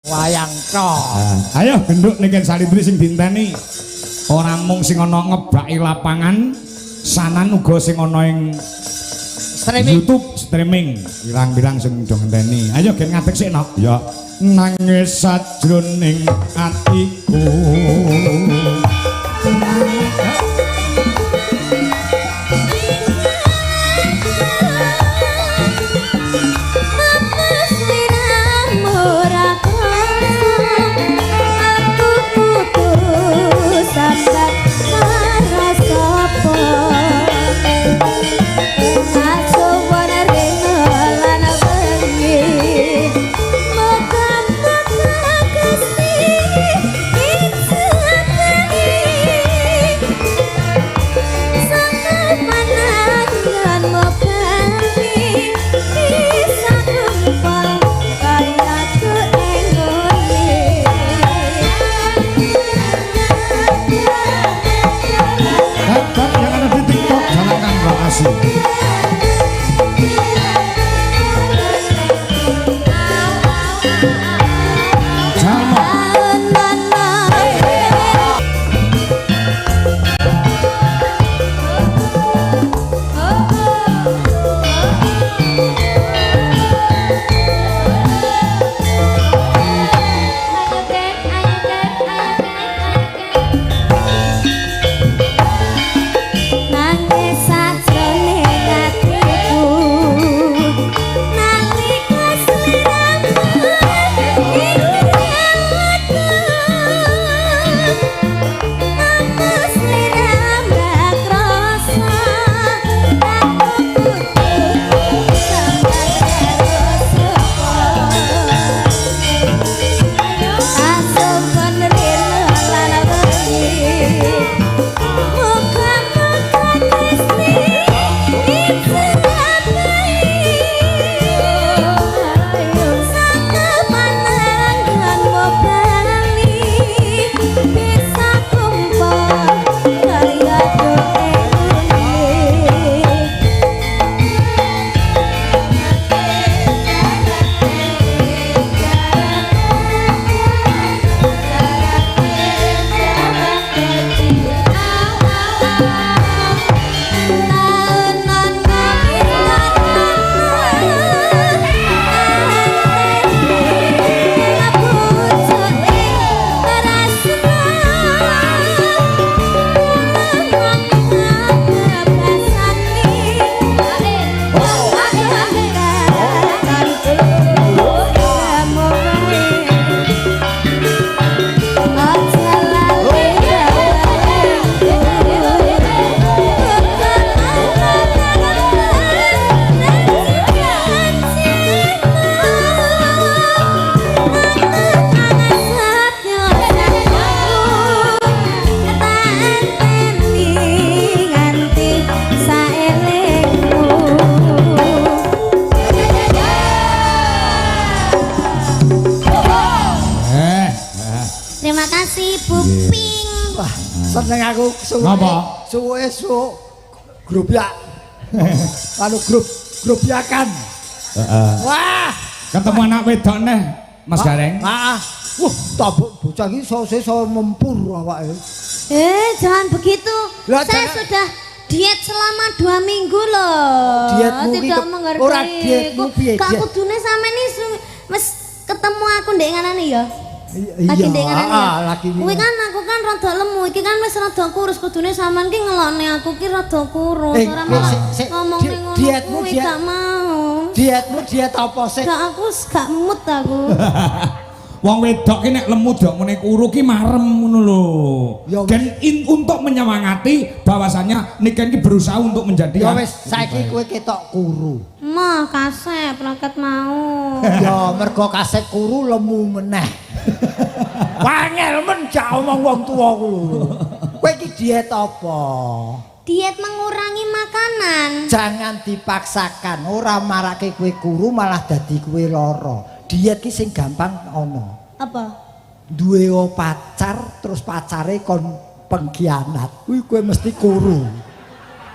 wayang tok. Ayo genduk niken Salindri sing dinteni. Ora mung sing ana ngebaki lapangan, sanan uga sing ana ing Streaming. YouTube streaming. Pirang-pirang sing do ngenteni. Ayo gen ngadeg sik nok. Ya. Nangis sajroning atiku. Seneng aku suwe grup ya. Lalu grup yakan. Wah, ketemu anak wedok neh, Mas Gareng. Wah, bocah iki iso mempur awake. Jangan begitu. Saya sudah diet selama 2 minggu loh. Dietmu tidak menghargai. Ora dietmu piye? Kak kudune sampean iki wis ketemu aku ndek nganane ya. Lagi lagi kuwi kan aku kan rada lemu iki kan wis rada kurus kudune sampean ki ngelokne aku ki rada kurus ora mau ngomong ning ngono dietmu gak mau dietmu diet apa sih gak aku gak mood aku wong wedok ki nek lemu dok mene kuru ki marem ngono lho dan untuk menyemangati bahwasanya niken ki berusaha untuk menjadi ya wis saiki kowe ketok kuru mah kasep raket mau ya mergo kasep kuru lemu meneh wangel men jak omong wong tuwa kuwi. Kowe iki diet apa? Diet mengurangi makanan. Jangan dipaksakan, ora marake kowe kuru malah dadi kowe lara. Diet ki sing gampang ana. Apa? Duwe pacar terus pacare kon pengkhianat. Kuwi kowe mesti kuru.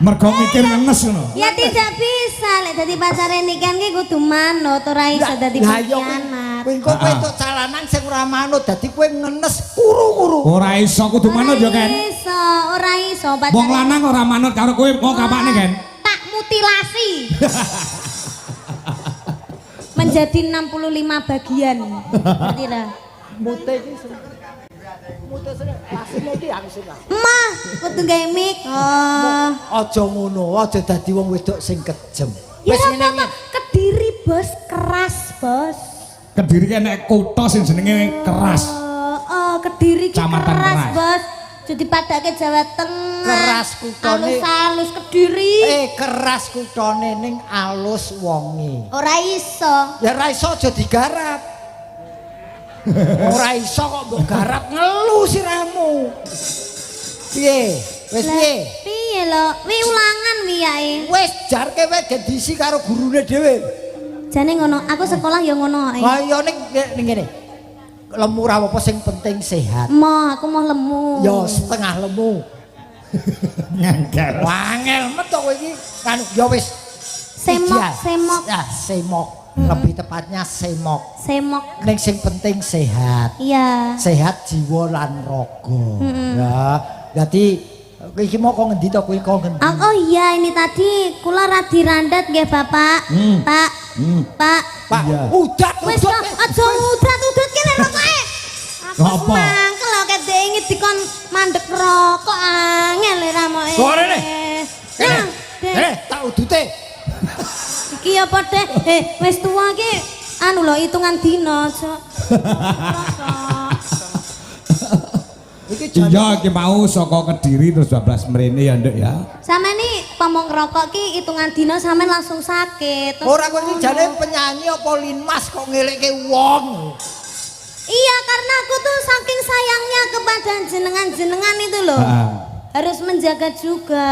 Mergo mikir ngenes ngono. Ya tidak bisa lek dadi pacare nikan ki kudu manut ora iso dadi pengkhianat. Kowe engko wedok calanan sing ora manut dadi kowe ngenes kuru-kuru. Ora iso kudu manut ya kan. Ora iso pacar. Wong lanang ora manut karo kowe mau kapane kan? Tak mutilasi. Menjadi 65 bagian. Ngerti ta? Mute iki mute sing asine iki aku sing. Mah, kudu gawe mic. Oh. Aja ngono, aja dadi wong wedok sing kejem. Ya apa Kediri bos keras bos. Kediri ki nek kutha sing jenenge keras. Kediri ki Kecamatan keras Keras. bos. Jadi padake Jawa Tengah. Keras kutane. Halus Kediri. Keras kutane ning alus wonge. Ora iso. Ya ora iso aja digarap. Ora iso kok mbok garap ngelu siramu. Piye? Wis piye? Piye lho? Wi ulangan wi yae. Wis jarke wae gendisi karo gurune dhewe. Jane ngono, aku sekolah ya ngono ae. Ha iya ning ngene. Lemu ra apa sing penting sehat. Aku mau lemu. Ya setengah lemu. Ngangkel. Wangel met kok kowe iki kan ya wis. Semok. Ya, semok. Lebih tepatnya semok. Ning sing penting sehat. Iya. Sehat jiwa lan raga. Ya, jadi iki mau kok ngendi to kowe kok ngendi? Oh iya ini tadi kula radi randat nggih Bapak. Pak. Pak, udat. Wis aja udat kene rokoke. Aku Apa? mangkel lho ket ingin dikon mandek rokok angel ra moe. Kok rene? Nah, Tak udute. iki apa deh? Wis tuwa iki anu lho hitungan dina, Cok. Iki jan Iya ki mau saka Kediri terus 12 mrene ya Nduk ya. Sampeyan pamong ngerokok ki hitungan dina sampeyan langsung sakit. Terus ora kowe iki jane penyanyi apa linmas kok ngelekke wong. iya karena aku tuh saking sayangnya kepada jenengan-jenengan itu loh. Harus menjaga juga.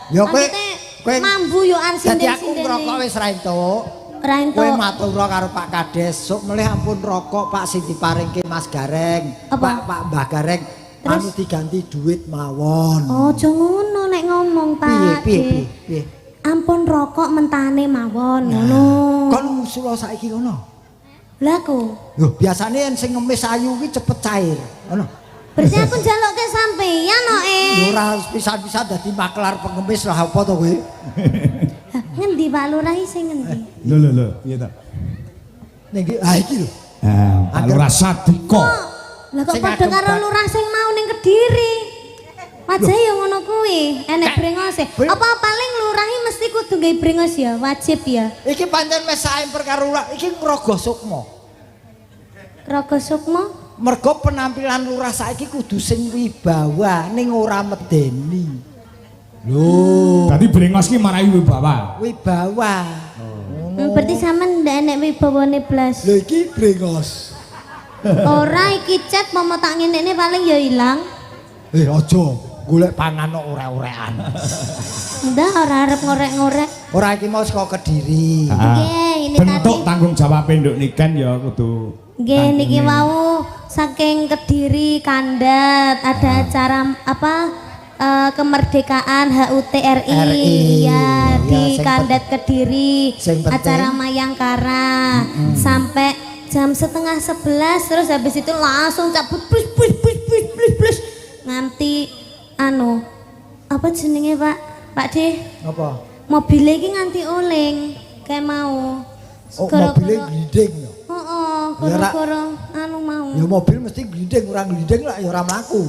Ya kowe mambu yo an dadi aku sinden-sinden. ngerokok wis ra entuk. Kowe matur karo Pak Kades, sok melih ampun rokok Pak sing diparingke Mas Gareng. Pak Mbah Gareng anu diganti duit mawon. Oh, aja ngono nek ngomong, Pak. Piye? Ampun rokok mentane mawon ngono. Kon usul saiki ngono. Lah aku. Lho, biasane yen sing ngemis ayu ki cepet cair. Ngono. Berarti aku njalukke sampeyan kok Ora harus pisan-pisan dadi maklar pengemis lah apa to kowe? Ngendi Pak Lurah sing ngendi? Lho, piye to? Ning iki lho. Pak Lurah Sadika. Lah kok padha karo lurah sing mau ning Kediri. Wajah ya ngono kuwi, enek brengose. Apa paling lurah mesti kudu gawe brengos ya, wajib ya. Iki pancen mes saemper karo lurah, iki ngrogo sukma. Rogo Sukma? Mergo penampilan lurah saiki kudu sing wibawa ning ora medeni. Lho, Dadi brengos ki marai wibawa. wibawa. Berarti sampean ndak enek wibawane blas. Lho iki brengos. Ora iki cet momo tak ngene paling ya ilang. Aja golek pangan kok ora-orekan. Ndak ora arep ngorek-ngorek. Ora iki mau saka Kediri. Nggih, ini Bentuk tadi. tanggung jawab Nduk Niken ya kudu. Nggih niki wau saking Kediri kandat ada acara apa kemerdekaan HUT RI ya di kandat Kediri acara Mayangkara sampai jam 10:30 terus habis itu langsung cabut plus nganti anu apa jenenge Pak De Apa? mobilnya iki nganti oleng kayak mau Mobilnya gliding ya. gara-gara anu mau. Ya mobil mesti gliding, ora gliding lah ya ora mlaku.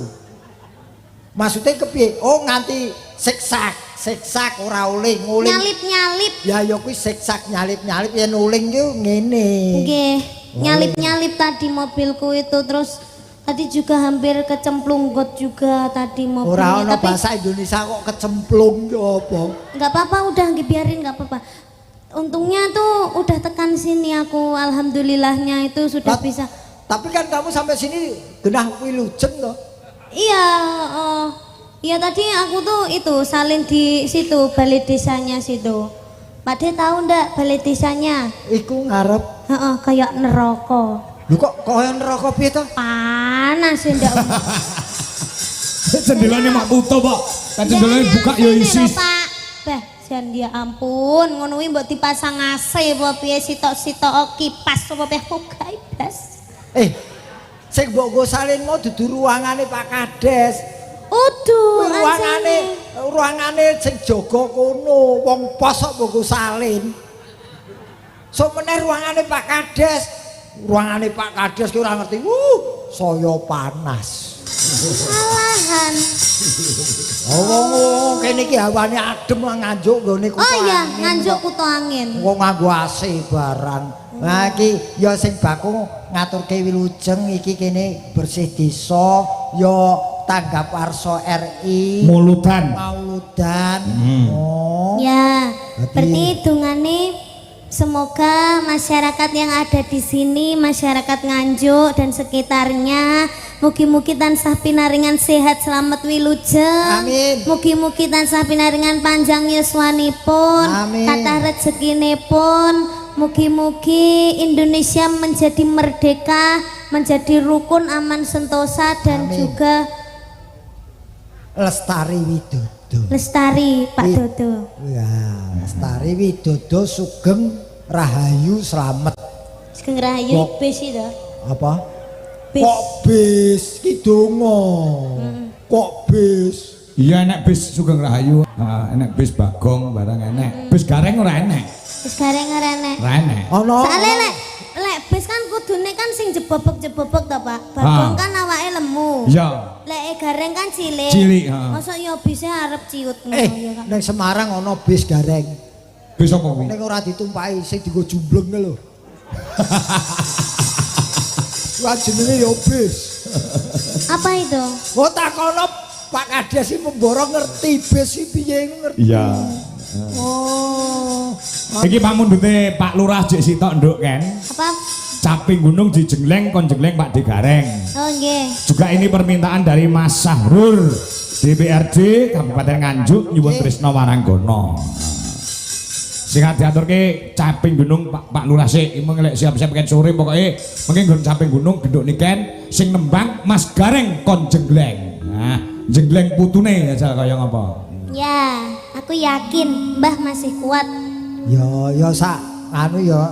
Maksudnya kepiye? Oh nganti siksak ora oleh nguling. Nyalip-nyalip. Ya ya kuwi siksak nyalip-nyalip yen uling ki ngene. Nggih, nyalip-nyalip tadi mobilku itu terus tadi juga hampir kecemplung got juga tadi mobilnya. Ora ana tapi bahasa Indonesia kok kecemplung yo apa? enggak apa-apa udah biarin enggak apa-apa. Untungnya tuh udah tekan sini aku alhamdulillahnya itu sudah bisa. Tapi kan kamu sampai sini genah wilujeng toh. Iya, iya tadi aku tuh itu salin di situ balai desanya situ. Pak De tahu ndak balai desanya? Iku ngarep. Kayak neraka. Lho kok koyo neraka piye to? Panas ya ndak. Jendelane mak tutup kok. Kan jendelane buka ya isi. Pak. Bah, Jan ya ampun, ngono kuwi mbok dipasang AC apa piye sitok-sitok kipas apa piye kok gaibas. Sing mbok nggo salin mau dudu ruangane Pak Kades. Uduh, ruangane sing jaga kono, wong pos kok mbok nggo salin. Sok meneh ruangane Pak Kades. Ruangane Pak Kades ki ora ngerti. Saya panas. Alahan. Oh, kene iki hawane adem nganjuk nggone kutu. Oh iya, nganjuk kutu angin. Wong nganggo AC barang. Nah iki ya sing baku ngaturke wilujeng iki kene bersih desa ya tanggap warsa RI. Mauludan. Oh. Ya, berarti dungane semoga masyarakat yang ada di sini, masyarakat Nganjuk dan sekitarnya, mugi-mugi tansah pinaringan sehat selamat wilujeng. Amin. Mugi-mugi tansah pinaringan panjang yuswanipun, kathah rezekinipun. Mugi-mugi Indonesia menjadi merdeka, menjadi rukun, aman, sentosa dan juga Lestari Widodo. Lestari Pak Dodo. Ya, Lestari Widodo Sugeng Rahayu Slamet. Sugeng Rahayu bis itu. Apa? Bis. Kok bis ki donga. Kok bis? Iya enek bis Sugeng Rahayu, enek bis Bagong barang enek. Bis Gareng ora enek. Bis Gareng ora enek. Ora enek. Ono. Soale lek bis kan kudune kan sing jebobok-jebobok to, Pak. Bagong kan awake lemu. Iya. Lek Gareng kan cilik. Cilik, heeh. Mosok ya bise arep ciut ngono ya kan. Ning Semarang ono bis Gareng. Bis apa kuwi? Ning ora ditumpahi sing dienggo jumbleng lho. Wah jenenge ya bis. Apa itu? Oh takono Pak Kades iki memboro ngerti bis iki piye ngerti. Iya. Oh. Iki pamundhute Pak Lurah jek sitok nduk kan. Apa? Caping gunung dijengleng kon jengleng Pak Di Gareng. Oh nggih. Juga ini permintaan dari Mas Sahrul DPRD Kabupaten Nganjuk nyuwun tresna waranggono. Sing diaturke caping gunung Pak Lurah sik mengko siap-siap ken sore pokoke mengke nggon caping gunung genduk niken sing nembang Mas Gareng kon jengleng. Nah, jengleng putune aja kaya ngapa. Ya, aku yakin Mbah masih kuat. Ya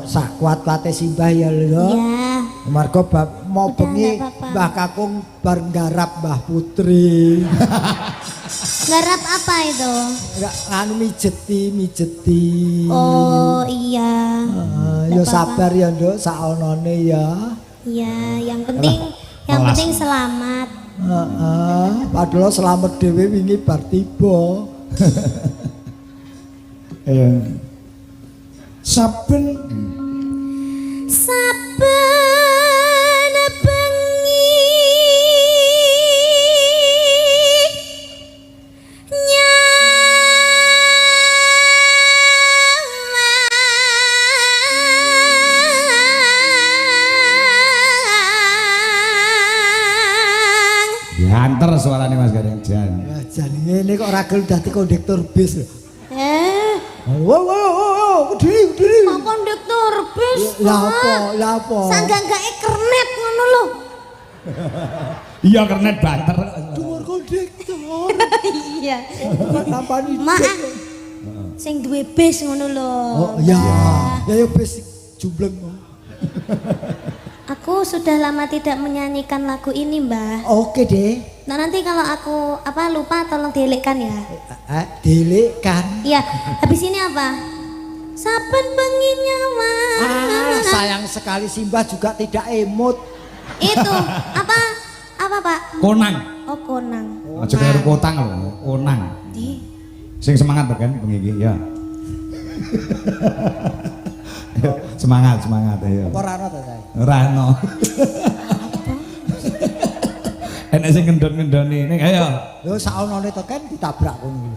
sak kuat-kuate simbah ya lho. Ya. Margo mau Udah, bengi nggak apa-apa. Mbah Kakung bar nggarap Mbah Putri. Garap apa itu? Enggak mijeti. Oh iya. Ya Nggak sabar ya Nduk saonone ya. Iya, yang penting selamat. Padahal selamat dhewe wingi bar tiba. Saben bengi Diantar suarane Mas Gareng jan. Ya jan ngene kok ora gelem dadi kondektur bis lho. Kediri. Kok kondektur bis? Lah apa? Sangganggae kernet ngono lho. Iya kernet banter. Dhuwur kondektur. Iya. Tampani. Maaf. Sing duwe bis ngono lho. Oh iya. Ya bis jumbleng. Aku sudah lama tidak menyanyikan lagu ini, Mbah. Oke deh. Nah, nanti kalau aku lupa tolong dielekkan ya. Dielekkan. Iya, habis ini apa? Saben bengi nyawa. Sayang sekali Simbah juga tidak emot. Itu apa Pak? Konang. Oh, konang. Aja karo kotang lho, konang. Di. Sing semangat kan bengi iki ya. Semangat ayo. Apa ora ono to, Say? Ora ono. Enak sing ngendon-ngendoni ning ayo. Lho saonone to kan ditabrak ngono lho.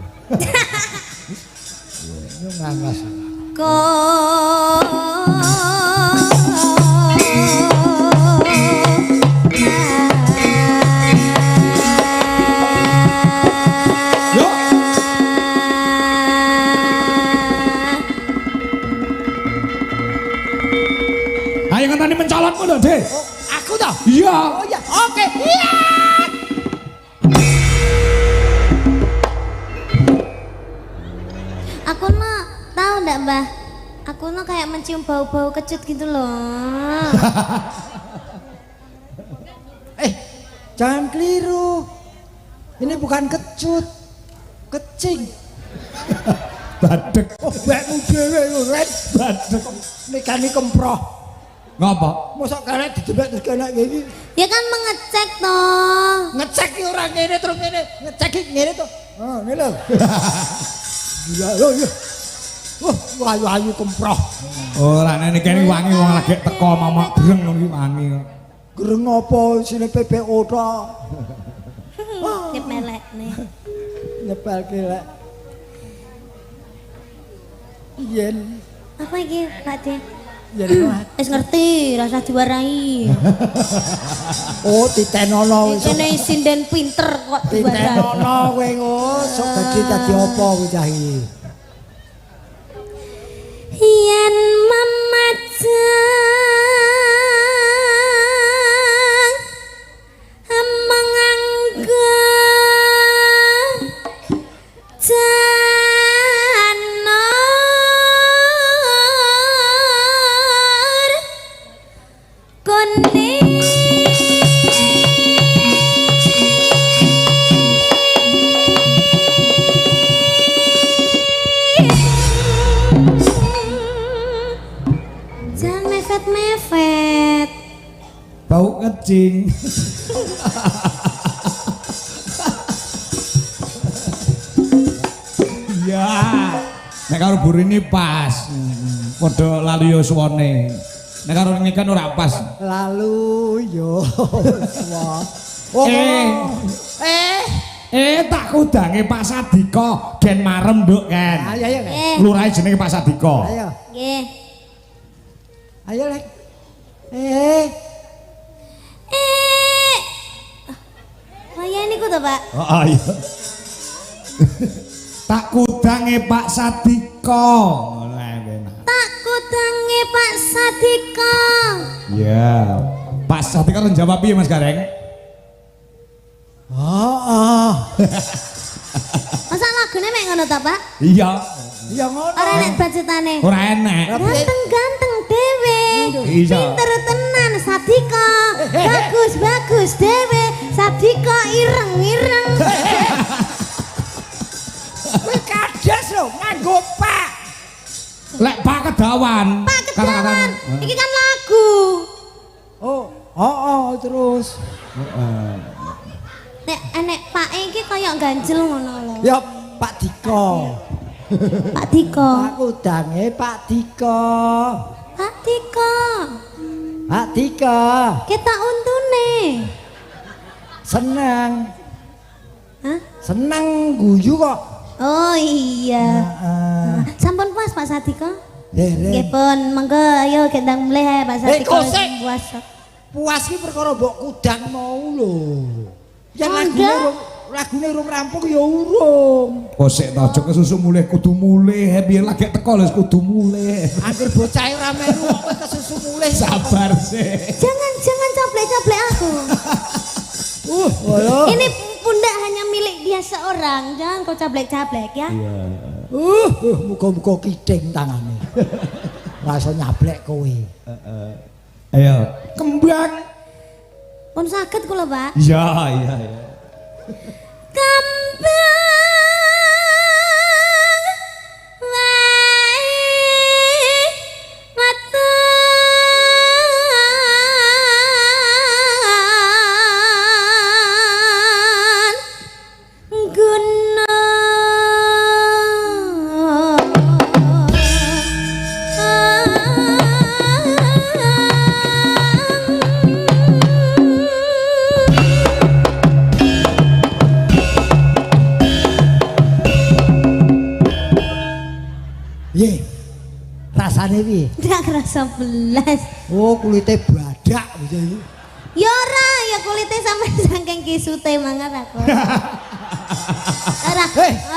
Yo ngangas. Yo. Ayo ngenteni mencolotmu lho, Dik. Oh, aku toh? Iya. Oh iya, oke. Iya. Aku no tahu ndak Mbah? Aku no kayak mencium bau-bau kecut gitu loh. Jangan keliru. Ini bukan kecut, kecing. Badek. Oh, bekmu dhewe lho, Ren. Badek. Nikani kemproh. Ngapa? Mosok karek dijebak terus kena iki. Ya kan mengecek toh. Ngecek ki ora ngene terus ngene. Ngecek ki ngene to. Oh, ngene lho. Gila lho ya. Wah, ayu-ayu kemproh. Ora nek kene wangi wong lagi teko mamak breng iki wangi. Gereng apa sine PPO tok. Nyep melek nih. Nyepel ki lek. Yen Apa iki Pak De? yen mati. Wis ngerti, rasa diwarai. Oh, titenono wis. Kene sinden pinter kok diwarai. Titenono kowe ngono, sok dadi apa kowe cah iki? Yen memajang menganggo janor kuning jangan mepet-mepet. Bau kecing. Iya. Nek karo burine pas. Padha lalu yo suwone. Nek karo ngikan ora pas. Lalu yo. Wah. Oh. Tak kudange Pak Sadika gen marem nduk kan. Ayo ayo. Lurahe jenenge Pak Sadika. Ayo. Nggih. Ayo lek. Kaya niku to, Pak? Oh iya. Tak kudange Pak Sadika. Tak kudange Pak Sadika. Ya. Pak Sadika kan jawab piye Mas Gareng? Heeh. Masa lagune mek ngono ta, Pak? Iya. Ya ngono. Ora enek budgetane. Ora enek. Ganteng-ganteng dhewe. Iya. Pinter tenan Sadika. Bagus-bagus dhewe. Sadika ireng-ireng. Kowe kades lho nganggo Pak. Lek Pak Kedawan. Pak Kedawan. Iki kan lagu. Oh, terus. Nek enek Pak iki kaya ganjel ngono lho. Ya Pak Dika. Pak Dika. Aku dange Pak Dika. Pak Dika. Pak Dika. Kita untune. Seneng. Hah? Seneng guyu kok. Oh iya. Heeh. Sampun puas Pak Sadika? Nggih, Nggih pun, monggo ayo kendang mulih Pak Sadika. kosek. Puas. Puas ki perkara mbok kudang mau lho. Ya Mangga. lagune urung rampung ya urung. Kosek ta aja kesusu mulih kudu mulih. Biyen lagi teko lho kudu mulih. Angger bocah ora melu kok kowe kesusu mulih. Sabar sih. Jangan caplek-caplek aku. Ayo. Ini pundak hanya milik dia seorang. Jangan kau caplek-caplek ya. Muga-muga kiding tangane. Ora iso nyablek kowe. Ayo, kembang. Pun sakit kula, Pak. Iya. Kembang wae watan Ye. Rasane piye? ndak kerasa belas. Oh, kulite badak iki. Ya ora, ya kulitnya sampai saking kisute mangan aku. Ora,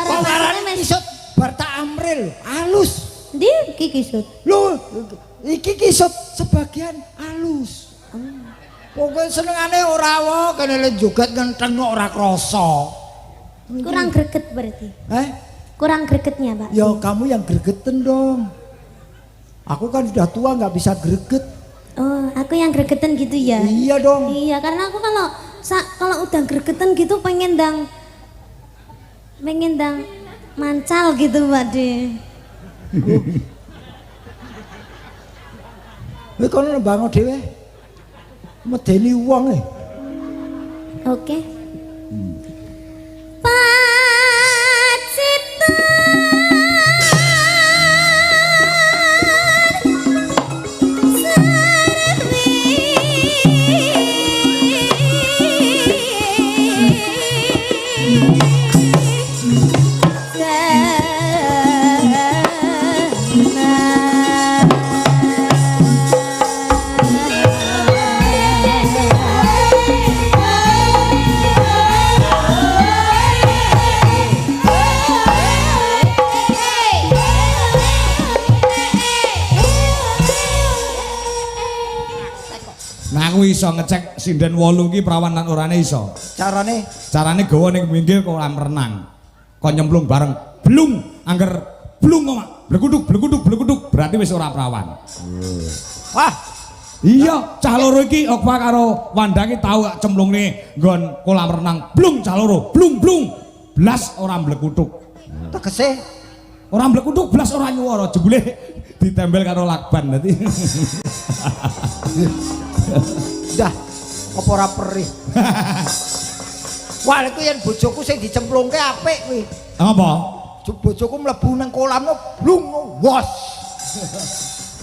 Kok ngarani kisut Barta Amril halus. Ndi iki kisut? Lho, iki kisut sebagian halus. Pokoke senengane ora wae kene le joget ngenteng kok ora krasa. Kurang greget berarti. kurang gregetnya Pak. Ya kamu yang gregeten dong. Aku kan sudah tua nggak bisa greget. Oh, aku yang gregetan gitu ya? Iya dong. Iya, karena aku kalau udah gregetan gitu pengen dang mancal gitu Pak De. Kowe kono bangun dhewe. Medeni wong e. Oke. Aku iso ngecek sinden 8 ki prawan lan orane iso. Carane Carane gawa ning pinggir kolam renang. Kon nyemplung bareng. Blung, angger blung kok, Mak. Blekuduk berarti wis ora prawan. wah, Iya, cah loro iki Okpa karo Wanda ki tau gak cemplungne nggon kolam renang. Blung cah loro, blung. Blas ora mblekutuk. tegese Ora mblekutuk blas ora nyuwara, jebule ditempel karo lakban dadi. dah apa ora perih. Wah, iku yen bojoku sing dicemplungke apik kuwi. Apa? Bojoku mlebu nang kolamno blung wos.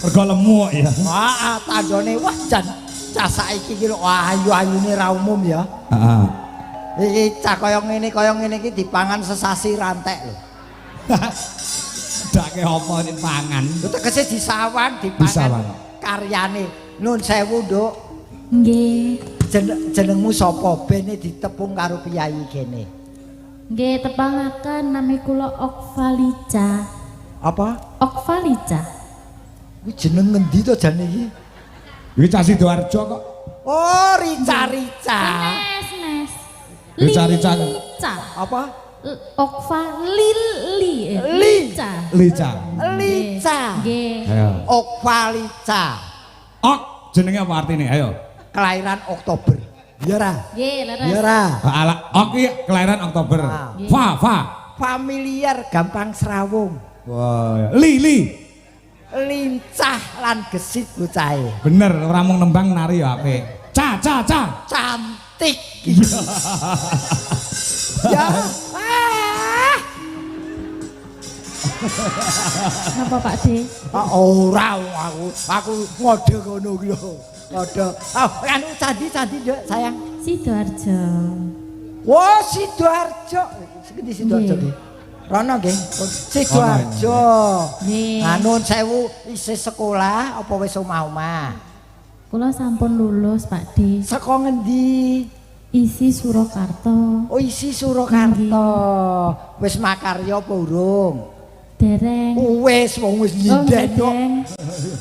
Mergo lemu ya. Wah, tandane wah jan cah saiki iki lho ayu-ayune ra umum ya. Heeh. Iki cah kaya ngene iki dipangan sesasi rantek lho. Dake apa dipangan? Lho tegese disawan Disawan. karyane. Nun sewu, Nduk. Nggih. Jenengmu sapa? Bene ditepung karo piyayi kene. Nggih tepangaken nami kula Okvalica. Apa? Okvalica. Kuwi jeneng ngendi to jane iki? Iki cah Sidoarjo kok. Oh, Rica-rica. Nes. Rica-rica. Lica. Apa? Okvalili. Lica. Lica. Lica. Nggih. Ayo. Okvalica. Ok jenenge apa artine? Ayo. Kelahiran Oktober. Ya ra? Nggih, leres. Ya ra? Ala ok iki kelahiran Oktober. Ah. Fa. Familiar, gampang serawung. Wah, li. Lincah lan gesit bocahe. Bener, ora mung nembang nari ya apik. Ca. Cantik. Ya. Napa Pak De? Ora aku ngode ngono ki lho. Ngode. Anu candi Nduk, sayang. Sidoarjo. Wah, Sidoarjo. Sekendi Sidoarjo nggih. Rono nggih. Sidoarjo. Nggih. Anu sewu isih sekolah apa wis omah-omah? Kula sampun lulus Pak De. Saka ngendi? Isi Surakarta. Oh, isi Surakarta. Wis makarya apa urung? Dereng. Wis wong wis nyinden kok. dereng.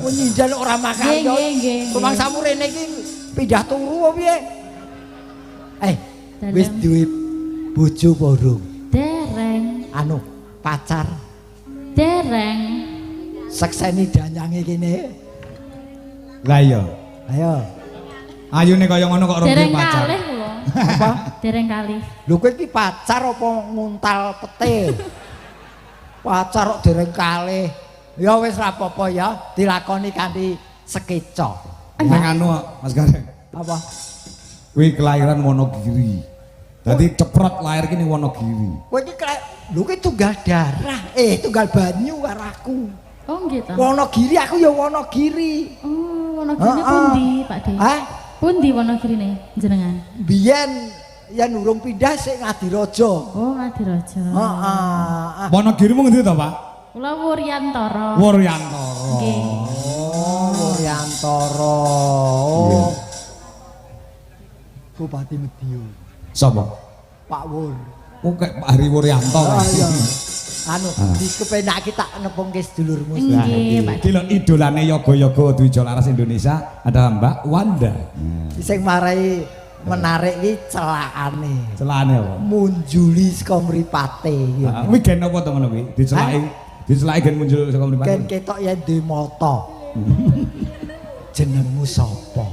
Wong nyinden ora makarya. Nggih. Rumang samurene iki pindah turu apa piye? Wis duwe bojo apa urung? Dereng. Anu, pacar. Dereng. Sekseni danyange kene. Lah iya. Ayo. Ayune kaya ngono kok ora Dereng pacar. kalih kula. Apa? Dereng kalih. Lho kowe iki pacar apa nguntal pete? Pacar kok dereng kalih. Ya wis ra apa-apa ya, dilakoni kanthi sekeca. Ning anu Mas Gareng. Apa? Kuwi kelahiran Wonogiri. Dadi ceprot lahir ki ning Wonogiri. Kowe iki lho kowe tunggal darah, tunggal banyu karo aku. Oh nggih ta. Wonogiri aku ya Wonogiri. Oh, Wonogirine pundi, Pak De? Hah? Pundi Wonogirine jenengan? Biyen yen urung pindah sik Ngadirojo. Oh, Ngadirojo. Heeh. Wonogirimu ngendi to, Pak? Kula Wuryantara. Wuryantara. Nggih. Oh, Wuryantara. Oh. Bupati Medion. Sapa? Pak Wur. Oh, kayak Pak Hari Wuryanto. Oh iya. Anu, dikepenake tak nepungke sedulurmu. Nggih, Pak. Iki lho idolane yoga-yoga Dwija Laras Indonesia adalah Mbak Wanda. Sing marai menarik iki celakane. Celane apa? Munjuli saka mripate iki. Kuwi gen apa to ngono kuwi? Dicelaki gen muncul saka mripate. Gen ketok ya duwe mata. Jenengmu sapa?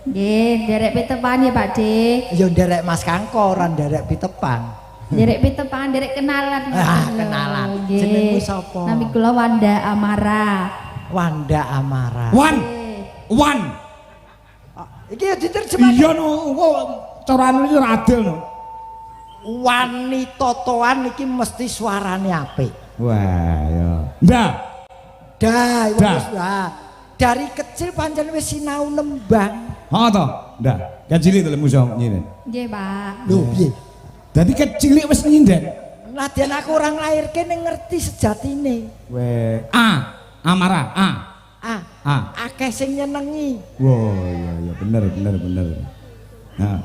Nggih, nderek pitepan ya Pak De. Ya nderek Mas Kangko ora nderek pitepan. Nderek pitepan, nderek kenalan. Kenalan. Nggih. Jenengmu sapa? Nami kula Wanda Amara. Wanda Amara. Wan. Iki ya diterjemah. Iya no, kok carane iki ora adil no. Wanita toan iki mesti suarane apik. Wah, ya. Ndah. Wis dah. Dari kecil pancen wis sinau nembang. Ha to, ndah. Kecilik to muso nyinen. Nggih, Pak. Lho piye? Dadi kecilik wis nyinden. Nadyan aku orang lahirke ning ngerti sejatine. Weh, Amara, Akeh sing nyenengi. Wah, iya bener. Nah,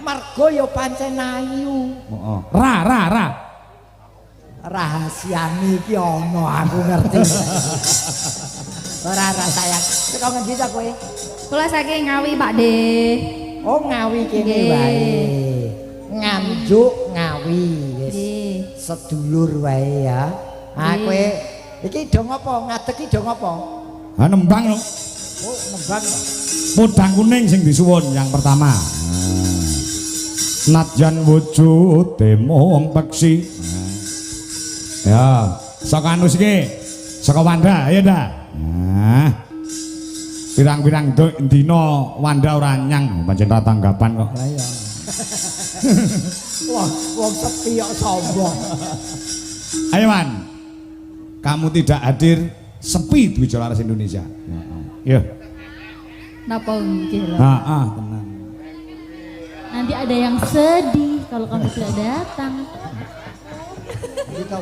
Margo ya pancen ayu. Heeh. Ra. Rahasiane iki ana aku ngerti. Ora sayang. Teko ngendi ta kowe? Kula saking Ngawi, Pak De. Oh, Ngawi kene Nggih. wae. Nganjuk Ngawi wis. Nggih. Sedulur wae ya. Kowe iki dong apa? Ngadeg iki dong apa? Nembang no. Oh, nembang. Podang kuning sing disuwun yang pertama. Nadyan wujude mung peksi. Ya, saka anu iki, saka Wanda, ya dah. Nah. Pirang-pirang dina Wanda ora nyang, pancen ra tanggapan kok. Lah iya. Wong sepi kok sombong. Ayo Wan. Kamu tidak hadir sepi di Jolaras Indonesia. Ya. Napa nggih lho. Tenang. Nanti ada yang sedih kalau kamu tidak datang. Gitu.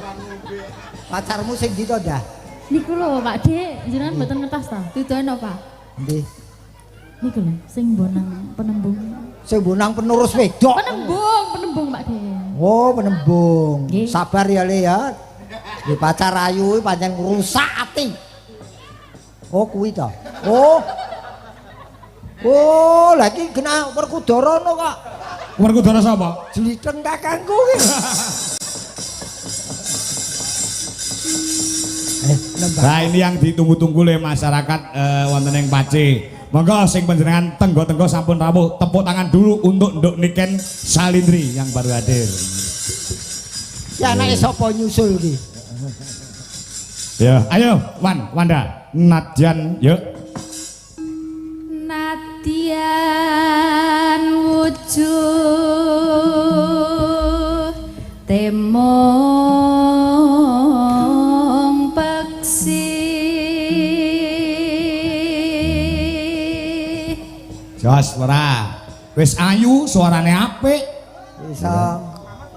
Pacarmu sing gitu dah. Niku lho Pak De, jenengan mboten ngertos ta? Tuduhan apa? Nggih. Niku lho sing bonang penembung. Sing bonang penurus wedok. Penembung Pak De. Oh, penembung. Nggih. Sabar ya Le ya. Di pacar ayu pancen ngrusak ati. Oh, kuwi to. Oh, lagi kena Werkudara no kok. Werkudara sapa? Jliteng kakangku ki. Nah ini yang ditunggu-tunggu oleh masyarakat wonten ing Pace. Monggo sing panjenengan tenggo-tenggo sampun rawuh, tepuk tangan dulu untuk Nduk Niken Salindri yang baru hadir. Ya anake sapa nyusul ki? Ya, ayo Wanda, Nadyan, yuk. Nadyan wujuh temong peksi. Jos ora. Wis ayu, suarane apik.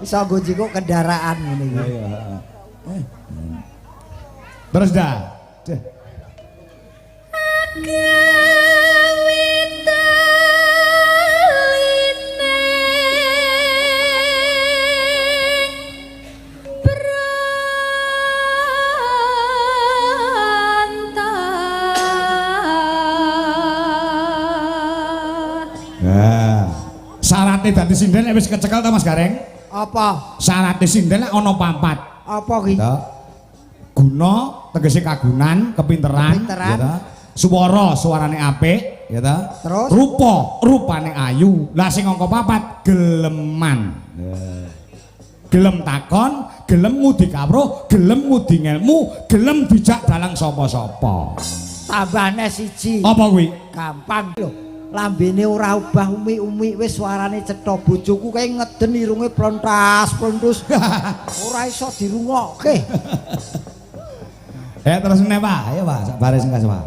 Bisa nggo jiko kendaraan ngene iki. Terus dah. Syaratnya dadi sinden wis kecekel ta Mas Gareng? Apa? Syaratnya sinden ana 4. Apa ki? Guna tegese kagunan, kepinteran, ya ta. Swara, suarane apik, ya ta. Terus rupane ayu. Lah sing angka 4 geleman. Gelem takon, gelem ngudi kawruh, gelem ngudi ngelmu, gelem dijak dalang sapa-sapa. Tambahne siji. Apa kuwi? Gampang lho. Lambene ora ubah umi-umi wis suarane cetha. Bojoku kae ngeden irunge plontas-plontus. Ora iso dirungokke. Ya terus meneh Pak, ayo Pak, sak bare sing kasih Pak.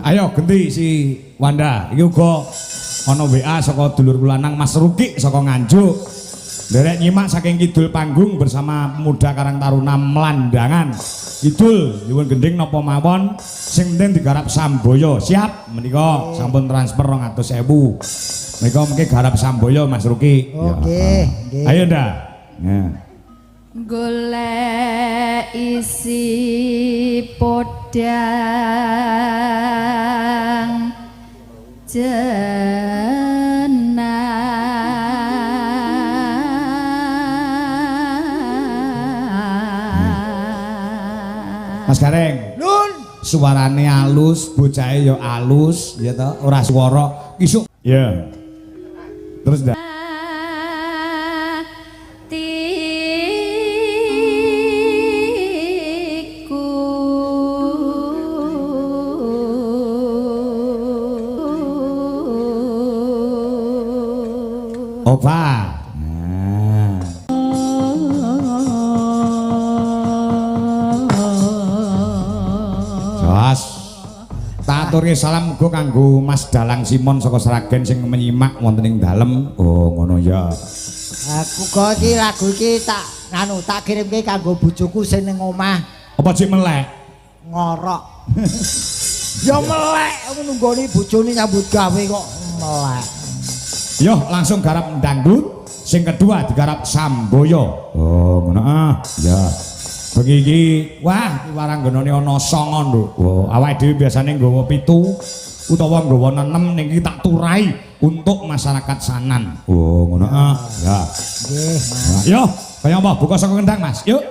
Ayo ganti si Wanda, iki uga ana WA saka dulur kula nang Mas Ruki saka Nganjuk. Derek nyimak saking kidul panggung bersama pemuda Karang Taruna Melandangan. Kidul nyuwun gending napa mawon sing penting digarap Samboyo. Siap menika sampun transfer 200.000. Menika mengke garap Samboyo Mas Ruki. Oke, ya. Ayo ndak. Ya. Golek isi podang Mas Gareng. Nun. Suarane alus, bocahe ya alus, ya toh, ora swara isuk. Ya. Terus ndak. Opa. Jos. Tak aturke salam muga kanggo Mas Dalang Simon saka Sragen sing menyimak wonten ing dalem. Oh, ngono ya. Aku kok iki lagu iki tak kirimke kanggo bojoku sing ning omah. Apa sih melek? Ngorok. Ya melek nunggoni bojone nyambut gawe kok melek. Yo langsung garap dangdut, sing kedua digarap Samboyo. Oh, ngono ah. Ya. Bengi iki wah waranggonane ana 9 lho. Oh, awake dhewe biasane nggawa 7 utawa nggawa 6 ning iki tak turai untuk masyarakat Sanan. Oh, ngono ah. Ya. Nggih, Mas. Yo, kaya apa buka saka kendang, Mas. Yuk.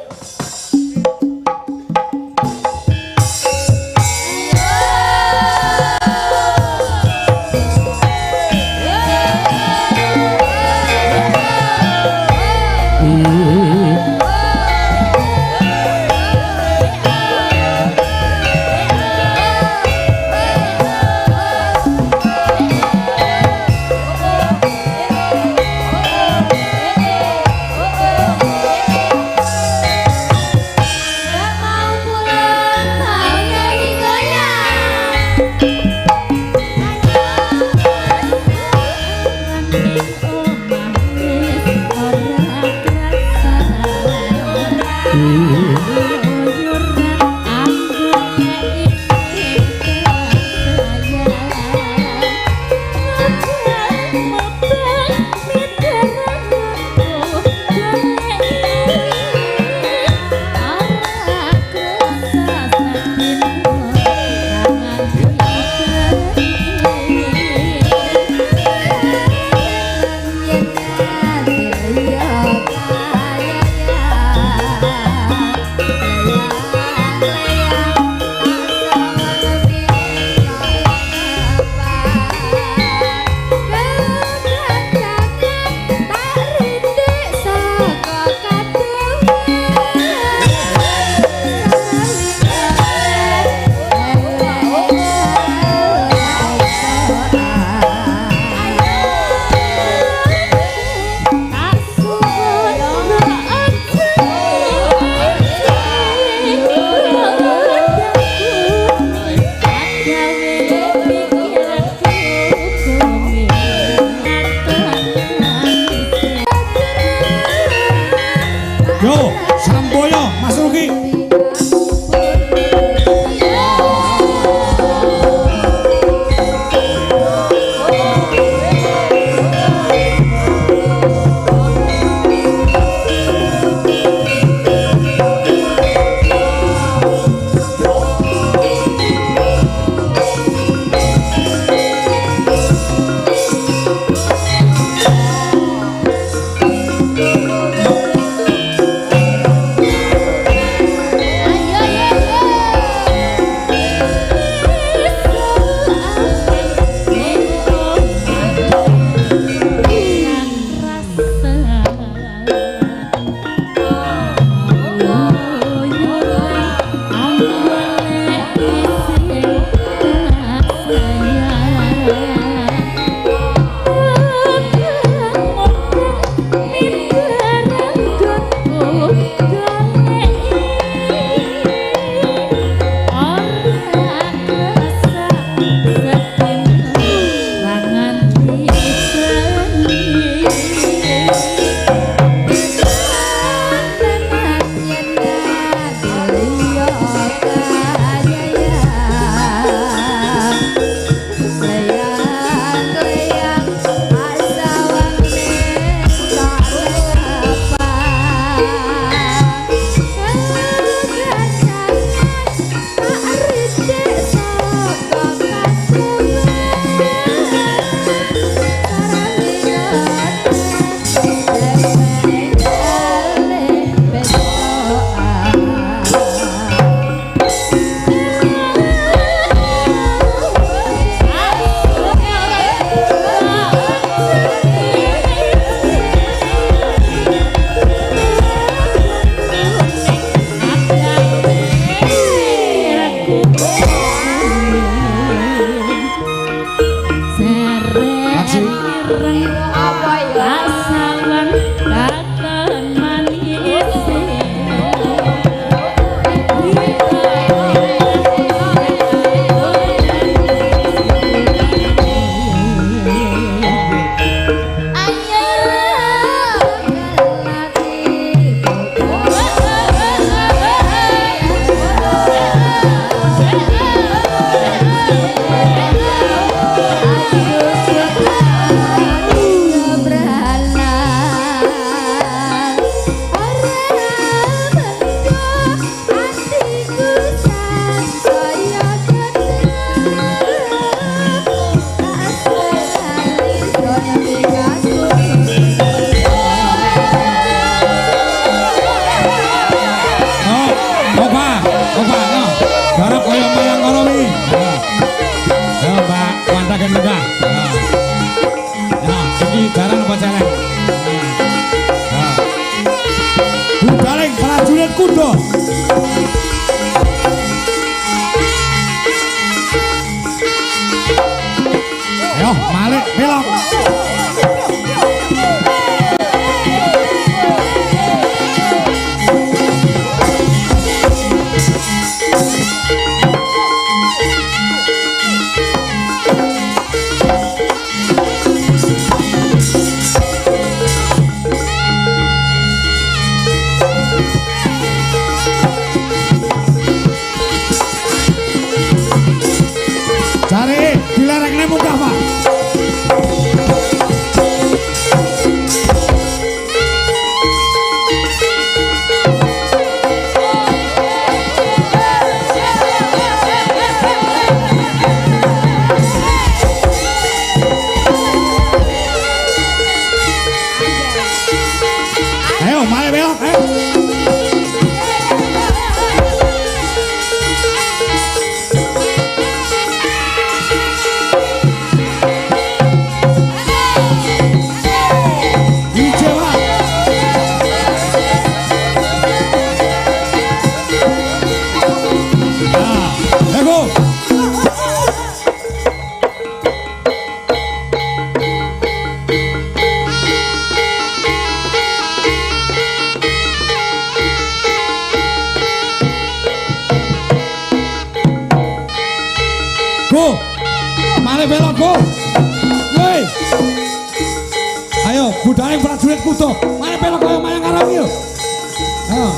Mari belokku. Woi. Ayo, budale prajurit kuto. Mari belok kaya mayang karang yo. Ayo.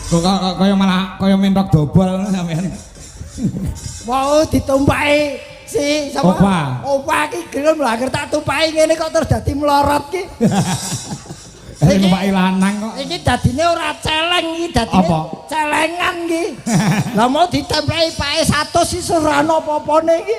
Kok kaya malah kaya mentok dobol sampean. Mau ditumpaki si sapa? Opa. Opa iki gelem lho anger tak tumpaki ngene kok terus dadi melorot ki. Iki numpaki lanang kok. Iki dadine ora celeng iki dadine celengan iki. Lah mau ditempeli pake 100 iso ora ana apa-apane iki.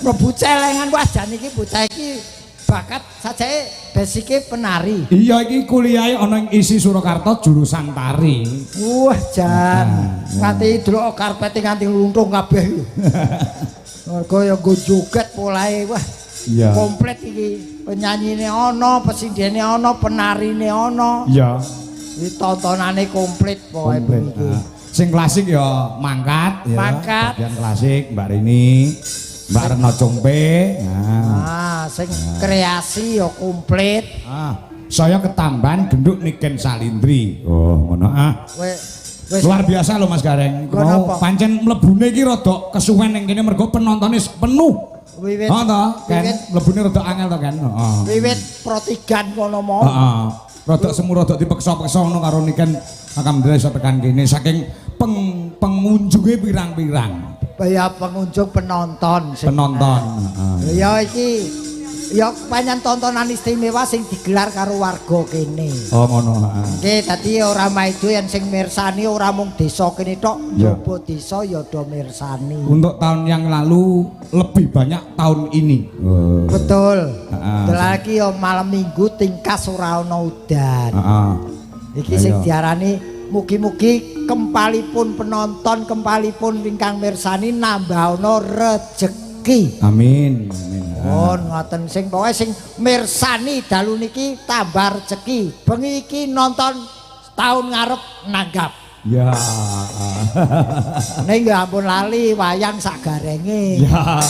Mlebu celengan wah jan iki bocah iki bakat sajae basike penari. Iya iki kuliahe ana ing isi Surakarta jurusan tari. Wah jan nganti delok karpete nganti luntung kabeh. Mergo ya nggo joget polahe wah. Iya. Komplit iki. Penyanyine ana, pesindene ana, penarine ana. Iya. Iki tontonane komplit pokoke iki. Sing klasik ya mangkat ya. Mangkat. Bagian klasik Mbak Rini. Mbak Reno Compe. Sing kreasi ya komplit. Saya ketambahan genduk Niken Salindri. Oh, ngono Wis luar biasa loh Mas Gareng. Mau pancen mlebune iki rada kesuwen ning kene mergo penontonnya penuh. Wiwit. Kan mlebune rada angel to kan. Wiwit protigan kono mau. Heeh. Rada semu rada dipeksa-peksa ngono karo Niken alhamdulillah iso tekan kene saking pengunjunge pirang-pirang. Ya pengunjung penonton Penonton. Ya iki ya panjang tontonan istimewa sing digelar karo warga kene. Oh ngono, Nggih, dadi ora maido yen sing mirsani ora mung desa kene tok, njaba desa ya do mirsani. Untuk tahun yang lalu lebih banyak tahun ini. Betul. Lagi ya malam Minggu tingkas ora ana udan. Iki sing diarani mugi-mugi kempalipun penonton, kempalipun ingkang mirsani nambahana rejeki. Amin. Ngoten sing pokoke sing mirsani dalu niki tambah rejeki. Bengi iki nonton tahun ngarep nanggap. Ya. Ning nggih ampun lali wayang sak garenge. Ya.